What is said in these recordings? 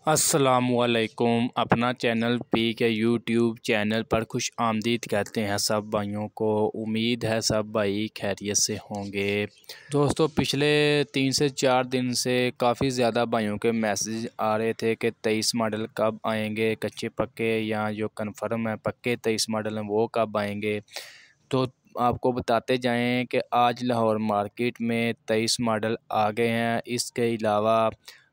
अस्सलामुअलैकुम। अपना channel P के यूट्यूब चैनल पर खुश आमदीद कहते हैं सब भाइयों को। उम्मीद है सब भाई खैरियत से होंगे। दोस्तों, पिछले 3 से 4 दिन से काफ़ी ज़्यादा भाइयों के मैसेज आ रहे थे कि 23 मॉडल कब आएंगे, कच्चे पक्के या जो कन्फर्म है पक्के 23 मॉडल हैं वो कब आएंगे। तो आपको बताते जाएं कि आज लाहौर मार्केट में 23 मॉडल आ गए हैं। इसके अलावा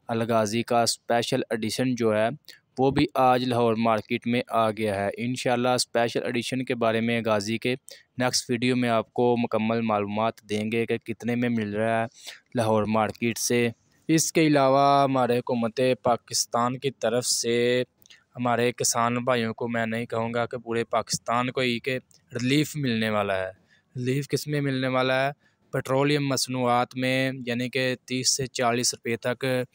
अलगाज़ी का स्पेशल एडिशन जो है वो भी आज लाहौर मार्केट में आ गया है। इंशाल्लाह स्पेशल एडिशन के बारे में गाज़ी के नेक्स्ट वीडियो में आपको मुकम्मल मालूमात देंगे कि कितने में मिल रहा है लाहौर मार्केट से। इसके अलावा हमारे हुकूमत पाकिस्तान की तरफ से हमारे किसान भाइयों को, मैं नहीं कहूँगा कि पूरे पाकिस्तान को ही, के रिलीफ़ मिलने वाला है। रिलीफ़ किस में मिलने वाला है? पेट्रोलियम मसनूआत में, यानी कि 30 से 40 रुपये तक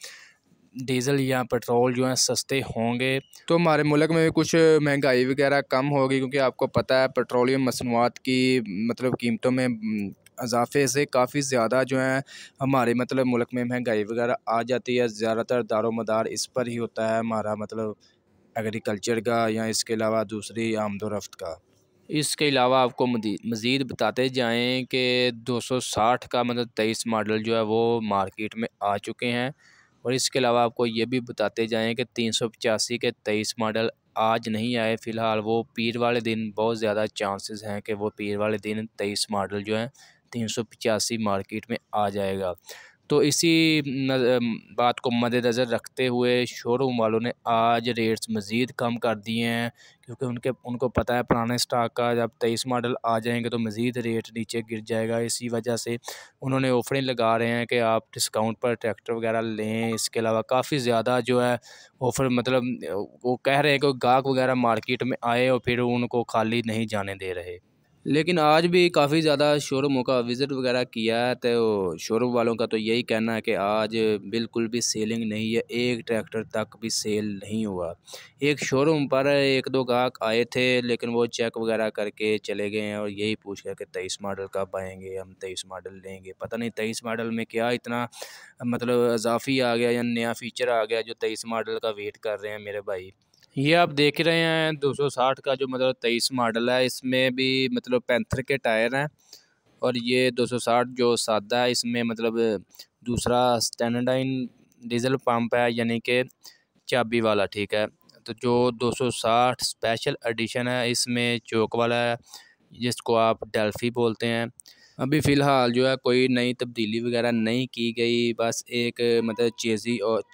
डीज़ल या पेट्रोल जो है सस्ते होंगे। तो हमारे मुल्क में भी कुछ महंगाई वगैरह कम होगी, क्योंकि आपको पता है पेट्रोलियम मसनूआत की कीमतों में इजाफे से काफ़ी ज़्यादा जो है हमारे मुल्क में महंगाई वगैरह आ जाती है। ज़्यादातर दारोमदार इस पर ही होता है हमारा एग्रीकल्चर का, या इसके अलावा दूसरी आमदोरफ्त का। इसके अलावा आपको मज़ीद बताते जाएं कि 260 का 23 मॉडल जो है वो मार्केट में आ चुके हैं। और इसके अलावा आपको ये भी बताते जाएं कि 385 के 23 मॉडल आज नहीं आए फ़िलहाल। वो पीर वाले दिन बहुत ज़्यादा चांसेस हैं कि वो पीर वाले दिन 23 मॉडल जो है 385 मार्केट में आ जाएगा। तो इसी बात को मद्देनज़र रखते हुए शोरूम वालों ने आज रेट्स मज़ीद कम कर दिए हैं, क्योंकि उनको पता है पुराने स्टॉक का जब 23 मॉडल आ जाएंगे तो मज़ीद रेट नीचे गिर जाएगा। इसी वजह से उन्होंने ऑफरें लगा रहे हैं कि आप डिस्काउंट पर ट्रैक्टर वगैरह लें। इसके अलावा काफ़ी ज़्यादा जो है ऑफ़र, वो कह रहे हैं कि गाहक वगैरह मार्केट में आए और फिर उनको खाली नहीं जाने दे रहे। लेकिन आज भी काफ़ी ज़्यादा शोरूमों का विज़िट वगैरह किया है, तो शोरूम वालों का तो यही कहना है कि आज बिल्कुल भी सेलिंग नहीं है, एक ट्रैक्टर तक भी सेल नहीं हुआ। एक शोरूम पर 1-2 गाहक आए थे, लेकिन वो चेक वगैरह करके चले गए हैं और यही पूछ रहे कि 23 मॉडल कब आएंगे, हम 23 मॉडल लेंगे। पता नहीं 23 मॉडल में क्या इतना इजाफी आ गया या नया फ़ीचर आ गया जो 23 मॉडल का वेट कर रहे हैं मेरे भाई। ये आप देख रहे हैं 260 का जो 23 मॉडल है, इसमें भी पैंथर के टायर हैं। और ये 260 जो सादा है इसमें दूसरा स्टैंडर्डाइन डीजल पंप है, यानी कि चाबी वाला, ठीक है। तो जो 260 स्पेशल एडिशन है इसमें चौक वाला है, जिसको आप डेल्फी बोलते हैं। अभी फ़िलहाल जो है कोई नई तब्दीली वगैरह नहीं की गई, बस एक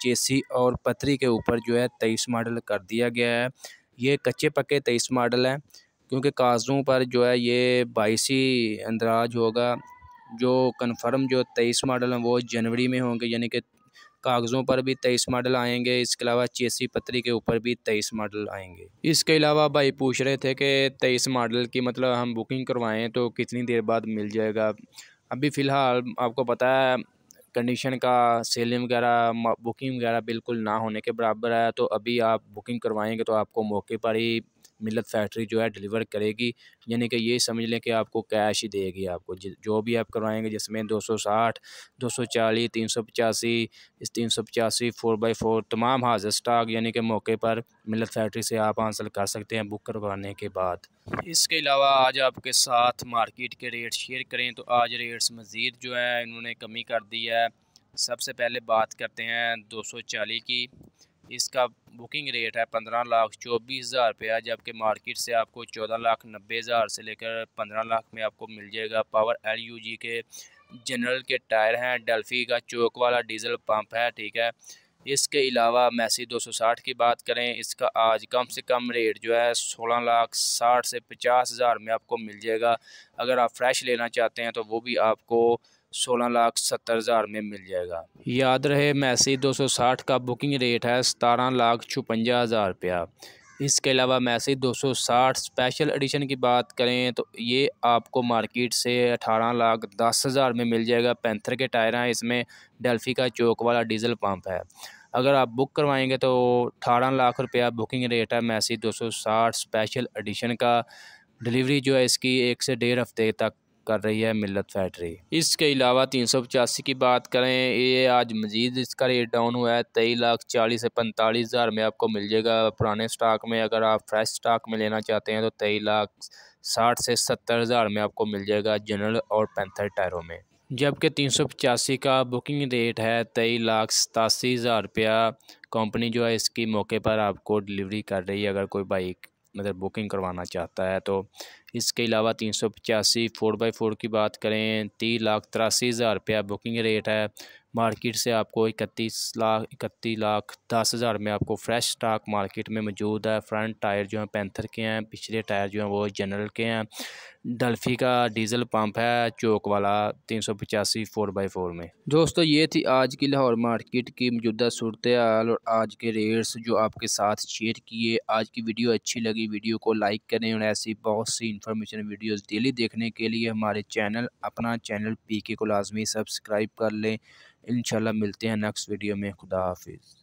चेसी और पतरी के ऊपर जो है 23 मॉडल कर दिया गया है। ये कच्चे पक्के 23 मॉडल हैं, क्योंकि कागज़ों पर जो है ये 22 ही अंदराज होगा। जो कन्फर्म जो 23 मॉडल हैं वो जनवरी में होंगे, यानी कि कागज़ों पर भी 23 मॉडल आएंगे। इसके अलावा चेसी पतरी के ऊपर भी 23 मॉडल आएंगे। इसके अलावा भाई पूछ रहे थे कि 23 मॉडल की हम बुकिंग करवाएं तो कितनी देर बाद मिल जाएगा। अभी फ़िलहाल आपको पता है कंडीशन का सेलिंग वगैरह बुकिंग वगैरह बिल्कुल ना होने के बराबर है। तो अभी आप बुकिंग करवाएंगे तो आपको मौके पर ही मिल्लत फैक्ट्री जो है डिलीवर करेगी, यानी कि ये समझ लें कि आपको कैश ही देगी। आपको जो भी आप करवाएंगे, जिसमें 260, 240, 385, इस 385 4x4 तमाम हाजिर स्टॉक, यानी कि मौके पर मिल्लत फैक्ट्री से आप हासिल कर सकते हैं बुक करवाने के बाद। इसके अलावा आज आपके साथ मार्केट के रेट शेयर करें तो आज रेट्स मज़ीद जो है इन्होंने कमी कर दी है। सबसे पहले बात करते हैं 240 की। इसका बुकिंग रेट है 15,24,000 रुपया, जबकि मार्केट से आपको 14,90,000 से लेकर 15 लाख में आपको मिल जाएगा। पावर LUG के जनरल के टायर हैं, डेल्फी का चौक वाला डीजल पंप है, ठीक है। इसके अलावा मैसी 260 की बात करें, इसका आज कम से कम रेट जो है 16,60,000 से 50,000 में आपको मिल जाएगा। अगर आप फ्रेश लेना चाहते हैं तो वो भी आपको 16,70,000 में मिल जाएगा। याद रहे मैसी 260 का बुकिंग रेट है 17,56,000 रुपया। इसके अलावा मैसी 260 स्पेशल एडिशन की बात करें तो ये आपको मार्केट से 18,10,000 में मिल जाएगा। पैंथर के टायर हैं, इसमें डेल्फी का चौक वाला डीजल पंप है। अगर आप बुक करवाएंगे तो 18 लाख रुपया बुकिंग रेट है मैसी 260 स्पेशल एडिशन का। डिलीवरी जो है इसकी 1 से 1.5 हफ्ते तक कर रही है मिल्लत फैक्ट्री। इसके अलावा 385 की बात करें, ये आज मज़ीद इसका रेट डाउन हुआ है। 23,40,000 से 45,000 में आपको मिल जाएगा पुराने स्टॉक में। अगर आप फ्रेश स्टॉक में लेना चाहते हैं तो 23,60,000 से 70,000 में आपको मिल जाएगा जनरल और पैंथर टायरों में। जबकि 385 का बुकिंग रेट है 23,87,000 रुपया। कंपनी जो है इसकी मौके पर आपको डिलीवरी कर रही है अगर कोई बाइक मतलब बुकिंग करवाना चाहता है तो। इसके अलावा 385 4x4 की बात करें, 30,83,000 रुपया बुकिंग रेट है। मार्केट से आपको 31,10,000 में आपको फ्रेश स्टॉक मार्केट में मौजूद है। फ्रंट टायर जो हैं पैंथर के हैं, पिछले टायर जो हैं वो जनरल के हैं। डल्फी का डीजल पंप है चौक वाला 385 4x4 में। दोस्तों ये थी आज की लाहौर मार्केट की मौजूदा सूरत हाल और आज के रेट्स जो आपके साथ शेयर किए। आज की वीडियो अच्छी लगी वीडियो को लाइक करें और ऐसी बहुत सी इंफॉर्मेशन वीडियोस डेली देखने के लिए हमारे अपना चैनल पीके को लाजमी सब्सक्राइब कर लें। इंशाल्लाह मिलते हैं नेक्स्ट वीडियो में। खुदा हाफिज़।